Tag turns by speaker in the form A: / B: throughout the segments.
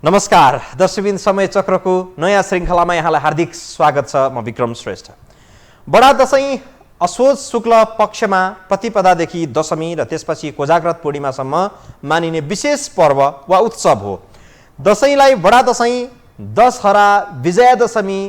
A: नमस्कार दर्शकबिन समय चक्रको नयाँ श्रृङ्खलामा यहाँलाई हार्दिक स्वागत छ। म विक्रम श्रेष्ठ। बडा दशैं असोज शुक्ल पक्षमा प्रतिपदादेखि दशमी र त्यसपछि कोजाग्रत पूर्णिमासम्म मानिने विशेष पर्व वा उत्सव हो। दशैंलाई बडा दशैं, दशहरा, विजयादशमी,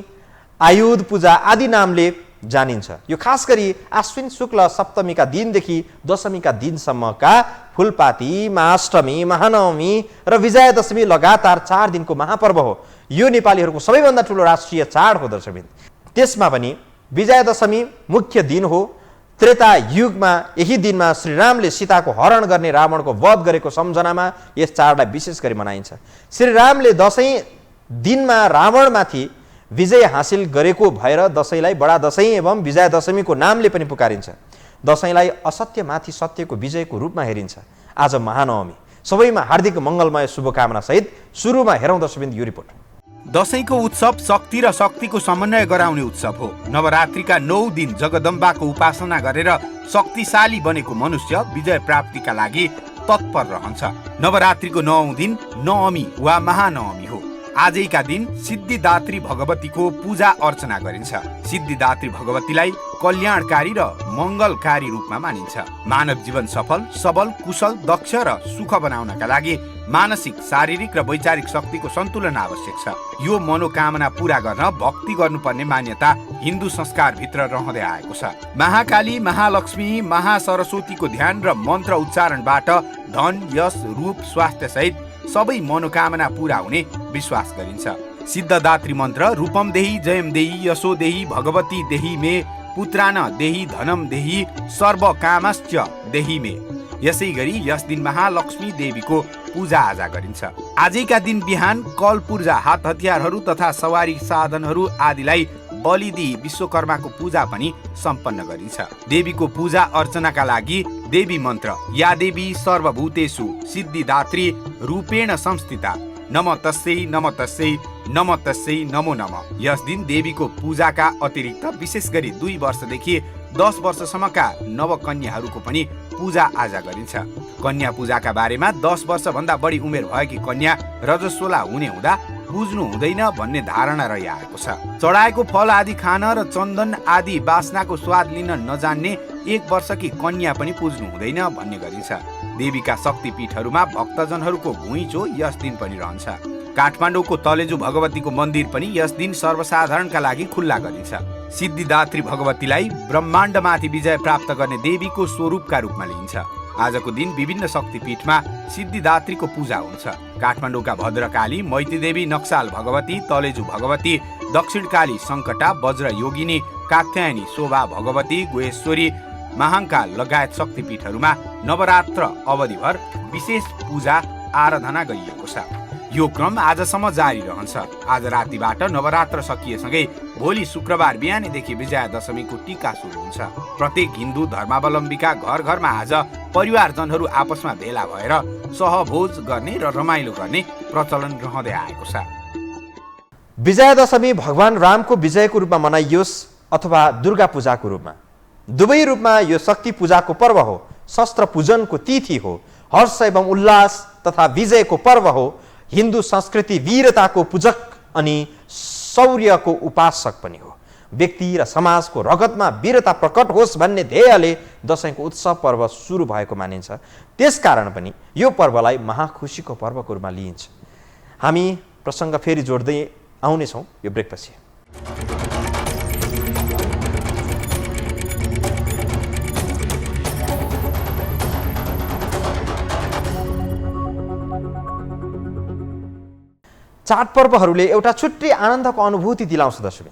A: आयुध पूजा आदि नामले जानिन्छ। यो खास गरी आश्विन शुक्ल सप्तमीका दिनदेखि दशमीका दिनसम्मका फुलपाती, महाअष्टमी, महानवमी र विजयादशमी लगातार 4 दिनको महापर्व हो। यो नेपालीहरूको सबैभन्दा ठुलो राष्ट्रिय चाड हो दर्शकबिन। त्यसमा पनि विजयादशमी मुख्य दिन हो। त्रेता युगमा यही दिनमा श्रीरामले सीताको हरण गर्ने रावणको वध गरेको सम्झनामा यस चाडलाई विशेष गरी मनाइन्छ। श्रीरामले दशैं दिनमा रावणमाथि विजय हासिल गरेको भएर दशैंलाई बडा दशैं एवं विजयादशमीको नामले पनि पुकारिन्छ। दशैंलाई असत्यमाथि सत्यको विजयको रूपमा हेरिन्छ। आज महानवमी, सबैमा हार्दिक मङ्गलमय शुभकामना सहित सुरुमा हेरौँ दर्शकबिन यो रिपोर्ट।
B: दशैंको उत्सव शक्ति र शक्तिको समन्वय गराउने उत्सव हो। नवरात्रिका 9 दिन जगदम्बाको उपासना गरेर शक्तिशाली बनेको मनुष्य विजय प्राप्तिका लागि तत्पर रहन्छ। नवरात्रिको 9औं दिन नवमी वा महानवमी हो। आजैका दिन सिद्धिदात्री भगवतीको पूजा अर्चना गरिन्छ। सिद्धिदात्री भगवतीलाई कल्याणकारी र मङ्गलकारी रूपमा मानिन्छ। मानव जीवन सफल, सबल, कुशल, दक्ष र सुख बनाउनका लागि मानसिक, शारीरिक र वैचारिक शक्तिको सन्तुलन आवश्यक छ। यो मनोकामना पूरा गर्न भक्ति गर्नुपर्ने मान्यता हिन्दू संस्कारभित्र रहँदै आएको छ। महाकाली, महालक्ष्मी, महासरस्वतीको ध्यान र मन्त्र उच्चारणबाट धन, यश, रूप, स्वास्थ्य सहित सबै मनोकामना पूरा हुने विश्वास गरिन्छ। सिद्धदात्री मन्त्र रूपम देही, जयम देही, यशो देही, भगवती देही मे, पुत्रान देही, धनम देही, सर्व कामश्च देही मे। यसै गरी यस दिन महालक्ष्मी देवीको पूजा आजा गरिन्छ। आजैका दिन बिहान कल पूर्जा, हात हतियारहरू तथा सवारी साधनहरू आदिलाई बलि दिई विश्वकर्माको पूजा पनि सम्पन्न गरिन्छ। देवीको पूजा अर्चनाका लागि देवी मन्त्र या देवी सर्वभूतेषु सिद्धिदात्री रूपेण संस्थिता नमः तस्यै नमः तस्यै नमः तस्यै नमो नमः। यस दिन देवीको पूजाका अतिरिक्त विशेष गरी 2 वर्षदेखि 10 वर्षसम्मका नवकन्याहरूको पनि पूजा आजा गरिन्छ। कन्या पूजाका बारेमा 10 वर्षभन्दा बढी उमेर भएकी कन्या रजस्वला हुने हुँदा पुज्नु हुँदैन भन्ने धारणा रहिआएको छ। चढाएको फल आदि खान र चन्दन आदि बास्नाको स्वाद लिन नजान्ने 1 वर्षकी कन्या पनि पुज्नु हुँदैन भन्ने गरिन्छ। देवीका शक्तिपीठहरूमा भक्तजनहरूको घुइँचो यस दिन पनि रहन्छ। काठमाडौँको तलेजु भगवतीको मन्दिर पनि यस दिन सर्वसाधारणका लागि खुल्ला गरिन्छ। सिद्धिदात्री भगवतीलाई ब्रह्माण्डमाथि विजय प्राप्त गर्ने देवीको स्वरूपका रूपमा लिइन्छ। आजको दिन विभिन्न शक्तिपीठमा सिद्धिदात्रीको पूजा हुन्छ। काठमाडौँका भद्रकाली, मैतीदेवी, नक्साल भगवती, तलेजु भगवती, दक्षिणकाली सङ्कटा, वज्र योगिनी, कात्यायनी, शोभा भगवती, गुहेश्वरी, महाङ्काल लगायत शक्तिपीठहरूमा नवरात्र अवधिभर विशेष पूजा आराधना गरिएको छ। यो क्रम आजसम्म जारी रहन्छ। आज रातिबाट नवरात्र सकिएसँगै भोलि शुक्रबार बिहानैदेखि विजयादशमीको टीका सुरु हुन्छ। प्रत्येक हिन्दू धर्मावलम्बीका घर घरमा आज परिवारजनहरू आपसमा भेला भएर सहभोज गर्ने र रमाइलो गर्ने प्रचलन रहँदै आएको छ।
A: विजयादशमी भगवान रामको विजयको रूपमा मनाइयोस् अथवा दुर्गा पूजाको रूपमा, दुवै रूपमा यो शक्ति पूजाको पर्व हो। शस्त्र पूजनको तिथि हो। हर्ष एवं उल्लास तथा विजयको पर्व हो। हिन्दू संस्कृति वीरताको पूजक अनि शौर्यको उपासक पनि हो। व्यक्ति र समाजको रगतमा वीरता प्रकट होस् भन्ने ध्येयले दशैंको उत्सव पर्व सुरु भएको मानिन्छ। त्यसकारण पनि यो पर्वलाई महाखुसीको पर्वको रूपमा लिइन्छ। हामी प्रसङ्ग फेरि जोड्दै आउनेछौँ यो ब्रेकपछि। चाडपर्वहरूले एउटा छुट्टै आनन्दको अनुभूति दिलाउँछ दर्शक।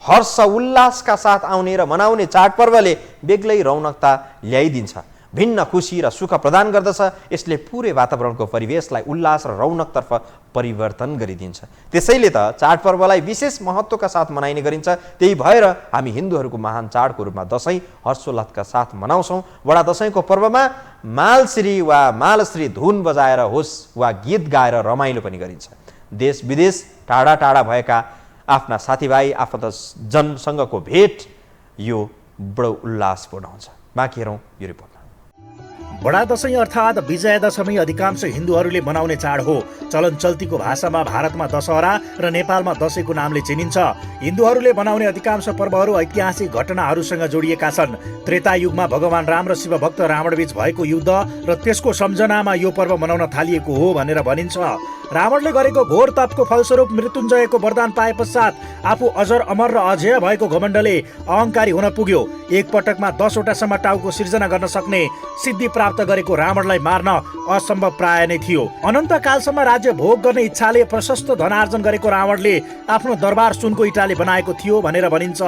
A: हर्ष उल्लासका साथ आउने र मनाउने चाडपर्वले बेग्लै रौनकता ल्याइदिन्छ। भिन्न खुसी र सुख प्रदान गर्दछ। यसले पुरै वातावरणको परिवेशलाई उल्लास र रौनकतर्फ परिवर्तन गरिदिन्छ। त्यसैले त चाडपर्वलाई विशेष महत्त्वका साथ मनाइने गरिन्छ। त्यही भएर हामी हिन्दूहरूको महान चाडको रूपमा दशैं हर्षोल्लासका साथ मनाउँछौँ। बडा दशैंको पर्वमा मालश्री वा मालश्री धुन बजाएर होस् वा गीत गाएर रमाइलो पनि गरिन्छ। देश विदेश टाढा टाढा भएका आफ्ना साथीभाइ आफन्तजनसँगको भेट यो बडो उल्लासपूर्ण हुन्छ। बाँकी हेरौँ यो रिपोर्टमा।
C: बडा दशैं अर्थात् विजयादशमी अधिकांश हिन्दूहरूले मनाउने चाड हो। चलन चल्तीको भाषामा भारतमा दशहरा र नेपालमा दशैंको नामले चिनिन्छ। हिन्दूहरूले मनाउने अधिकांश पर्वहरू ऐतिहासिक घटनाहरूसँग जोडिएका छन्। त्रेता युगमा भगवान राम र शिव भक्त रावणबीच भएको युद्ध र त्यसको सम्झनामा यो पर्व मनाउन थालिएको हो भनेर भनिन्छ। रावणले गरेको घोर तपको फलस्वरूप मृत्युञ्जयको वरदान पाए पश्चात आफू अजर अमर र अजेय भएको घमण्डले अहङ्कारी हुन पुग्यो। एक पटकमा 10 वटासम्म टाउको सिर्जना गर्न सक्ने सिद्धि प्राप्त गरेको रावणलाई मार्न असम्भव प्राय नै थियो। अनन्त कालसम्म राज्य भोग गर्ने इच्छाले प्रशस्त धनार्जन गरेको रावणले आफ्नो दरबार सुनको इँटाले बनाएको थियो भनेर भनिन्छ।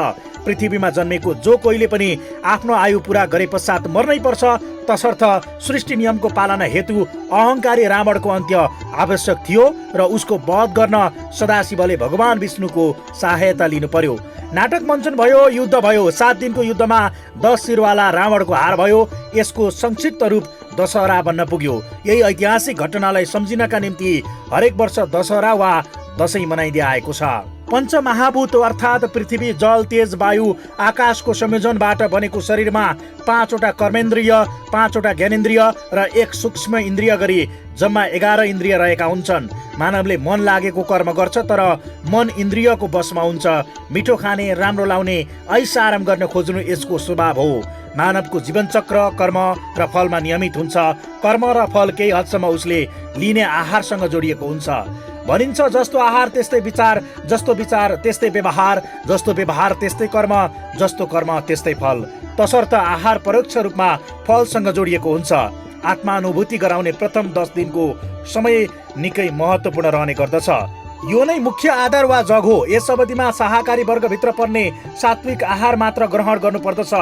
C: पृथ्वीमा जन्मेको जो कोहीले पनि आफ्नो आयु पूरा गरे पश्चात मर्नै पर्छ, तसर्थ सृष्टि नियमको पालना हेतु अहङ्कारी रावणको अन्त्य आवश्यक थियो र उसको वध गर्न सदाशिवले भगवान विष्णुको सहायता लिनु पर्यो। नाटक मञ्चन भयो, युद्ध भयो। 7 दिनको युद्धमा 10 शिरवाला रावणको हार भयो। यसको संक्षिप्त रूप दशहरा बन्न पुग्यो। यही ऐतिहासिक घटनालाई सम्झिनका निम्ति हरेक वर्ष दशहरा वा दशैं मनाइँदै आएको छ। पञ्चमहाभूत अर्थात् पृथ्वी, जल, तेज, वायु, आकाशको संयोजनबाट बनेको शरीरमा 5 वटा कर्मेन्द्रिय, 5 वटा ज्ञानेन्द्रिय र 1 सूक्ष्म इन्द्रिय गरी जम्मा 11 इन्द्रिय रहेका हुन्छन्। मानवले मन लागेको कर्म गर्छ, तर मन इन्द्रियको वशमा हुन्छ। मिठो खाने, राम्रो लाउने, ऐस आराम गर्न खोज्नु यसको स्वभाव हो। मानवको जीवनचक्र कर्म र फलमा नियमित हुन्छ। कर्म र फल केही हदसम्म उसले लिने आहारसँग जोडिएको हुन्छ। भनिन्छ जस्तो आहार त्यस्तै विचार, जस्तो विचार त्यस्तै व्यवहार, जस्तो व्यवहार त्यस्तै कर्म, जस्तो कर्म त्यस्तै फल। तसर्थ आहार परोक्ष रूपमा फलसँग जोडिएको हुन्छ। आत्मानुभूति गराउने प्रथम 10 दिनको समय निकै महत्त्वपूर्ण रहने गर्दछ। यो नै मुख्य आधार वा जग हो। यस अवधिमा शाकाहारी वर्गभित्र पर्ने सात्विक आहार मात्र ग्रहण गर्नुपर्दछ।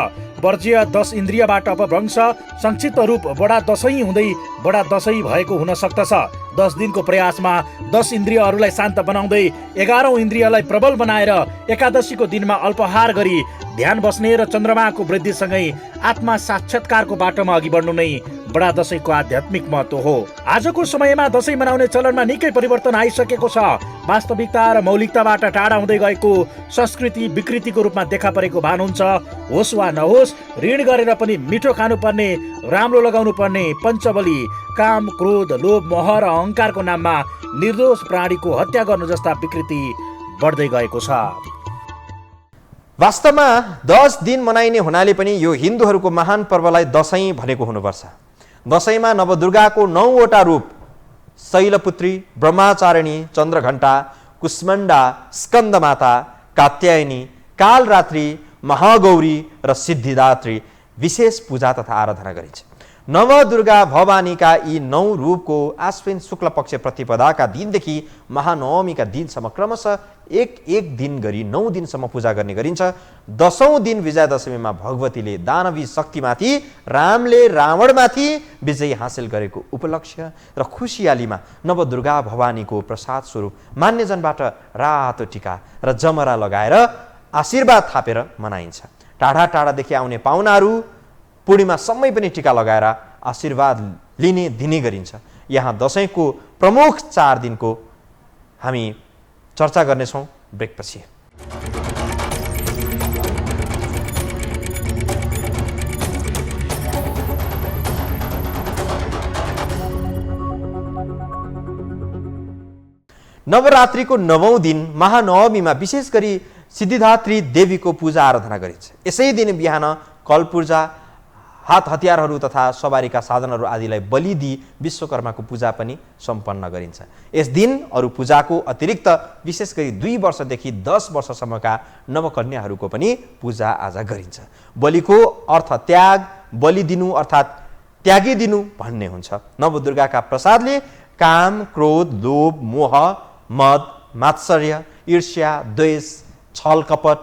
C: वर्ज्य 10 इन्द्रियबाट अपभ्रंश, संक्षिप्त रूप बडा दशैं हुँदै बडा दशैं भएको हुन सक्दछ। 10 दिनको प्रयासमा 10 इन्द्रियहरूलाई शान्त बनाउँदै 11औं इन्द्रियलाई प्रबल बनाएर एकादशीको दिनमा अल्पाहार गरी ध्यान बस्ने र चन्द्रमाको वृद्धिसँगै आत्मा साक्षात्कारको बाटोमा अघि बढ्नु नै बडा दशैंको आध्यात्मिक महत्त्व हो। आजको समयमा दशैं मनाउने चलनमा निकै परिवर्तन आइसकेको छ। वास्तविकता र मौलिकताबाट टाढा हुँदै गएको संस्कृति विकृतिको रूपमा देखा परेको भान हुन्छ। होस् वा नहोस्, ऋण गरेर पनि मिठो खानुपर्ने, राम्रो लगाउनु पर्ने, पञ्चबली, काम, क्रोध, लोभ, मोह र अहङ्कारको नाममा निर्दोष प्राणीको हत्या गर्नु जस्ता विकृति बढ्दै गएको छ।
A: वास्तवमा 10 दिन मनाइने हुनाले पनि यो हिन्दूहरूको महान पर्वलाई दशैं भनेको हुनुपर्छ। दशैंमा नवदुर्गाको 9 वटा रूप शैलपुत्री, ब्रह्मचारिणी, चन्द्रघण्टा, कुष्मण्डा, स्कन्दमाता, कात्यायनी, कालरात्रि, महागौरी र सिद्धिदात्री विशेष पूजा तथा आराधना गरिन्छ। नवदुर्गा भवानीका यी 9 रूपको आश्विन शुक्ल पक्ष प्रतिपदाका दिनदेखि महानवमीका दिनसम्म क्रमशः एक दिन गरी 9 दिनसम्म पूजा गर्ने गरिन्छ। 10औं दिन विजयादशमीमा भगवतीले दानवी शक्तिमाथि, रामले रावणमाथि विजय हासिल गरेको उपलक्ष्य र खुसियालीमा नवदुर्गा भवानीको प्रसाद स्वरूप मान्यजनबाट रातो टीका र जमरा लगाएर आशीर्वाद थापेर मनाइन्छ। टाढा टाढादेखि आउने पाहुनाहरू पूर्णिमा समय पनि टीका लगाएर आशीर्वाद दिने गरिन्छ। यहाँ दशैंको प्रमुख 4 दिनको हामी चर्चा गर्नेछौँ ब्रेकपछि। नवरात्रिको 9औं दिन महानवमीमा विशेष गरी सिद्धिदात्री देवीको पूजा आराधना गरिन्छ। यसै दिन बिहान कलपूजा, हात हतियारहरू तथा सवारीका साधनहरू आदिलाई बलि दिई विश्वकर्माको पूजा पनि सम्पन्न गरिन्छ। यस दिन अरू पूजाको अतिरिक्त विशेष गरी 2 वर्षदेखि 10 वर्षसम्मका नवकन्याहरूको पनि पूजा आजा गरिन्छ। बलिको अर्थ त्याग, बलि दिनु अर्थात् त्यागिदिनु भन्ने हुन्छ। नवदुर्गाका प्रसादले काम, क्रोध, लोभ, मोह, मद, मात्सर्य, ईर्ष्या, द्वेष, छल कपट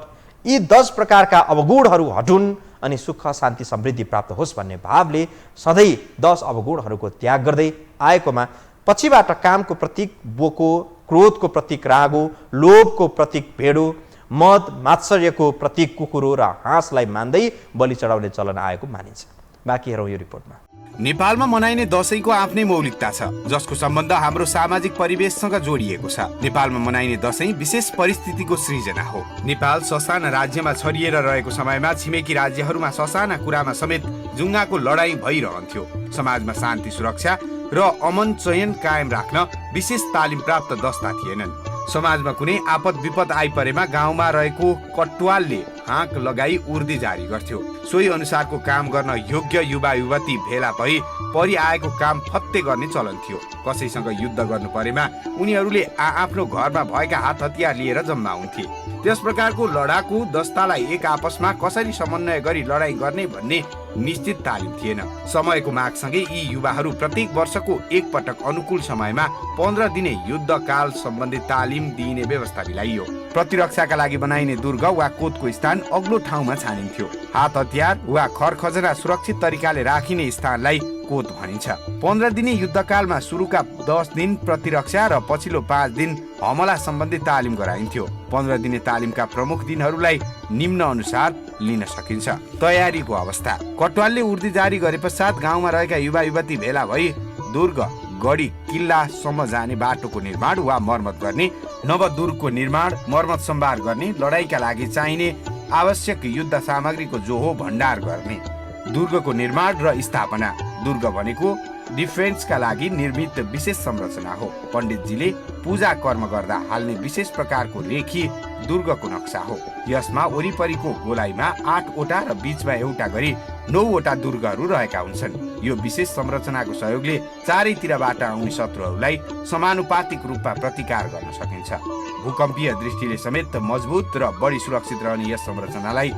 A: यी 10 प्रकारका अवगुणहरू हटुन् अनि सुख, शान्ति, समृद्धि प्राप्त होस् भन्ने भावले सधैँ 10 अवगुणहरूको त्याग गर्दै आएकोमा पछिबाट कामको प्रतीक बोको, क्रोधको प्रतीक रागो, लोभको प्रतीक भेडो, मद मात्सर्यको प्रतीक कुकुरो र हाँसलाई मान्दै बलि चढाउने चलन आएको मानिन्छ। बाँकी हेरौँ यो रिपोर्टमा।
B: नेपालमा मनाइने दशैंको आफ्नै मौलिकता छ, जसको सम्बन्ध हाम्रो सामाजिक परिवेशसँग जोडिएको छ। नेपालमा मनाइने दशैं विशेष परिस्थितिको सृजना हो। नेपाल ससाना राज्यमा छरिएर रहेको समयमा छिमेकी राज्यहरूमा ससाना कुरामा समेत जुङ्गाको लडाईँ भइरहन्थ्यो। समाजमा शान्ति सुरक्षा र अमन चयन कायम राख्न विशेष तालिम प्राप्त दस्ता थिएनन्। समाजमा कुनै आपद विपद आइपरेमा गाउँमा रहेको कटुवालले हाँक लगाई उर्दी जारी गर्थ्यो। सोही अनुसारको काम गर्न योग्य युवा युवती भेला भई परिआएको काम फत्ते गर्ने चलन थियो। कसैसँग युद्ध गर्नु परेमा उनीहरूले आफ्नो घरमा भएका हात हतियार लिएर जम्मा हुन्थे। त्यस प्रकारको लडाकु दस्तालाई एक आपसमा कसरी समन्वय गरी लडाईँ गर्ने भन्ने निश्चित तालिम थिएन। समयको मागसँगै यी युवाहरू प्रत्येक वर्षको एक पटक अनुकूल समयमा 15 दिने युद्धकाल सम्बन्धी तालिम दिइने व्यवस्था मिलाइयो। प्रतिरक्षाका लागि बनाइने दुर्ग वा कोतको स्थान अग्लो ठाउँमा छानिन्थ्यो। हात हतियार वा खरखजना सुरक्षित तरिकाले राखिने स्थानलाई कोत भनिन्छ। 15 दिने युद्धकालमा सुरुका 10 दिन प्रतिरक्षा र पछिल्लो 5 दिन हमला सम्बन्धी तालिम गराइन्थ्यो। 15 दिने तालिमका प्रमुख दिनहरूलाई निम्न अनुसार लिन सकिन्छ। तयारीको अवस्था। कटवालले उर्दी जारी गरे पश्चात गाउँमा रहेका युवा युवती भेला भई दुर्ग गढी किल्लासम्म जाने बाटोको निर्माण वा मर्मत गर्ने, नवदुर्गको निर्माण मर्मत सम्भार गर्ने, लडाईँका लागि चाहिने आवश्यक युद्ध सामग्रीको जोहो भण्डार गर्ने, दुर्गको निर्माण र स्थापना। दुर्ग भनेको डिफेन्सका लागि निर्मित विशेष संरचना हो। पण्डितजीले पूजा कर्म गर्दा हाल्ने विशेष प्रकारको रेखी दुर्गको नक्सा हो। यसमा वरिपरिको गोलाइमा 8वटा र बीचमा एउटा गरी 9वटा दुर्गहरू रहेका हुन्छन्। यो विशेष संरचनाको सहयोगले चारैतिरबाट आउने शत्रुहरूलाई समानुपातिक रूपमा प्रतिकार गर्न सकिन्छ। भूकम्पीय दृष्टिले समेत मजबुत र बढी सुरक्षित रहने यस संरचनालाई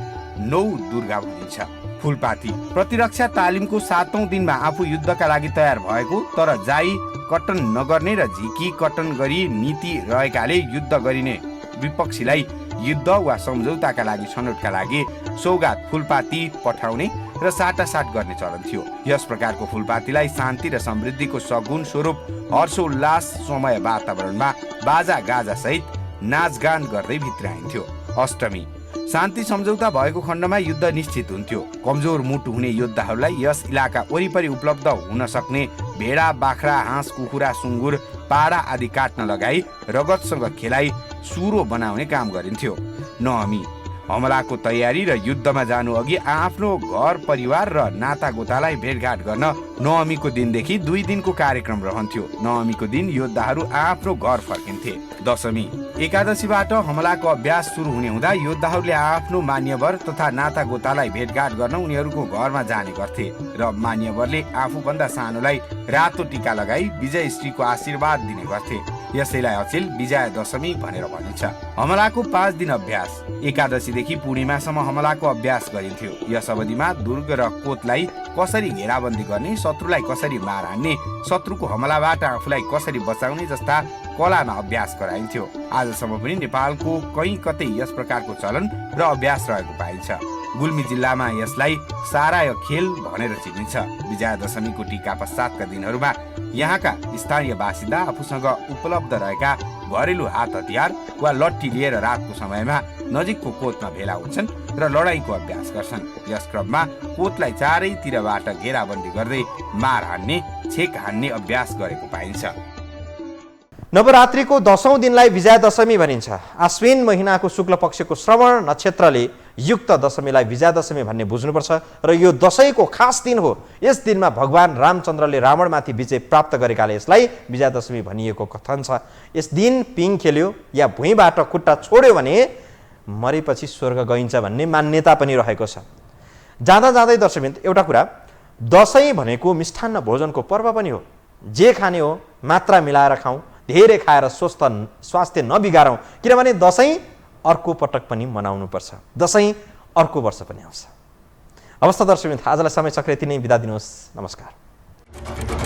B: 9 दुर्गा भनिन्छ। फुलपाती। प्रतिरक्षा तालिमको 7औं दिनमा आफू युद्धका लागि तयार भएको तर जाई कटन नगर्ने र झिकी कटन गरी नीति रहेकाले युद्ध गरिने विपक्षीलाई युद्ध वा सम्झौताका लागि छनौटका लागि सौगात फुलपाती पठाउने र साटासाट गर्ने चलन थियो। यस प्रकारको फुलपातीलाई शान्ति र समृद्धिको सगुन स्वरूप हर्षोल्लास समय वातावरणमा बाजा गाजा सहित नाचगान गर्दै भित्राइन्थ्यो। अष्टमी। शान्ति सम्झौता भएको खण्डमा युद्ध निश्चित हुन्थ्यो। कमजोर मुटु हुने योद्धाहरूलाई यस इलाका वरिपरि उपलब्ध हुन सक्ने भेडा बाख्रा हाँस कुखुरा सुँगुर पाडा आदि काट्न लगाई रगतसँग खेलाइ सुरो बनाउने काम गरिन्थ्यो। नवमी। हमलाको तयारी र युद्धमा जानु अघि आफ्नो घर परिवार र नातागोतालाई भेटघाट गर्न नवमीको दिनदेखि 2 दिनको कार्यक्रम रहन्थ्यो। नवमीको दिन योद्धाहरू आफ्नो घर फर्किन्थे। दशमी। एकादशीबाट हमलाको अभ्यास सुरु हुने हुँदा योद्धाहरूले आफ्नो मान्यवर तथा नातागोतालाई भेटघाट गर्न उनीहरूको घरमा जाने गर्थे र मान्यवरले आफूभन्दा सानोलाई रातो टीका लगाई विजय श्रीको आशीर्वाद दिने गर्थे। यसैलाई अचेल विजया दशमी भनेर भनिन्छ। हमलाको 5 दिन अभ्यास। एकादशीदेखि पूर्णिमासम्म हमलाको अभ्यास गरिन्थ्यो। यस अवधिमा दुर्ग र कोतलाई कसरी घेराबन्दी गर्ने, शत्रुलाई कसरी मार हान्ने, शत्रुको हमलाबाट आफूलाई कसरी बचाउने जस्ता कलामा अभ्यास गराइन्थ्यो। आजसम्म पनि नेपालको कहीँ कतै यस प्रकारको चलन र अभ्यास रहेको पाइन्छ। गुल्मी जिल्लामा यसलाई साराय खेल भनेर चिनिन्छ। विजया दशमीको टीका पश्चातका दिनहरूमा यहाँका स्थानीय बासिन्दा आफूसँग उपलब्ध रहेका घरेलु हात हतियार वा लट्ठी लिएर रातको समयमा नजिकको कोतमा भेला हुन्छन् र लडाईँको अभ्यास गर्छन्। यस क्रममा कोतलाई चारैतिरबाट घेराबन्दी गर्दै मार हान्ने छेक हान्ने अभ्यास गरेको पाइन्छ।
A: नवरात्रिको 10औं दिनलाई विजया दशमी भनिन्छ। आश्विन महिनाको शुक्ल पक्षको श्रवण नक्षत्रले युक्त दशमीलाई विजया दशमी भन्ने बुझ्नुपर्छ र यो दशैंको खास दिन हो। यस दिनमा भगवान रामचन्द्रले रावणमाथि विजय प्राप्त गरेकाले यसलाई विजया दशमी भनिएको कथन छ। यस दिन पिङ खेल्यो या भुइँबाट खुट्टा छोड्यो भने मरेपछि स्वर्ग गइन्छ भन्ने मान्यता पनि रहेको छ। जाँदा जाँदै दर्शकवृन्द, एउटा कुरा, दशैं भनेको मिष्ठान्न भोजनको पर्व पनि हो। जे खाने हो मात्रा मिलाएर खाउँ, धेरै खाएर स्वास्थ्य नबिगारौँ, किनभने दशैं अर्को पटक पनि मनाउनु पर्छ। दशैं अर्को वर्ष पनि आउँछ। हवस् त दर्शकवृन्द, आजलाई समय चक्र यति नै, बिदा दिनुहोस्। नमस्कार।